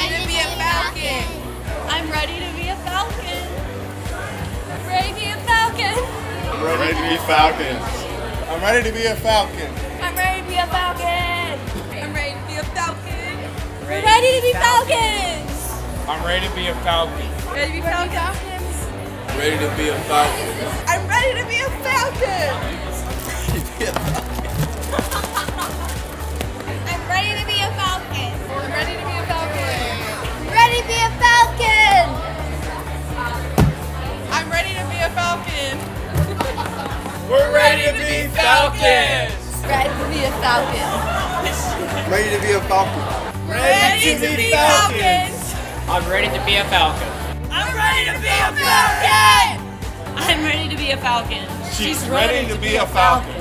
ready to be a falcon. I'm ready to be a falcon. Ready to be a falcon. I'm ready to be falcons. I'm ready to be a falcon. I'm ready to be a falcon. I'm ready to be a falcon. We're ready to be falcons. I'm ready to be a falcon. Ready to be falcons. Ready to be a falcon. I'm ready to be a falcon. I'm ready to be a falcon. I'm ready to be a falcon. Ready to be a falcon. I'm ready to be a falcon. We're ready to be falcons. Ready to be a falcon. Ready to be a falcon. Ready to be falcons. I'm ready to be a falcon. I'm ready to be a falcon. I'm ready to be a falcon. She's ready to be a falcon.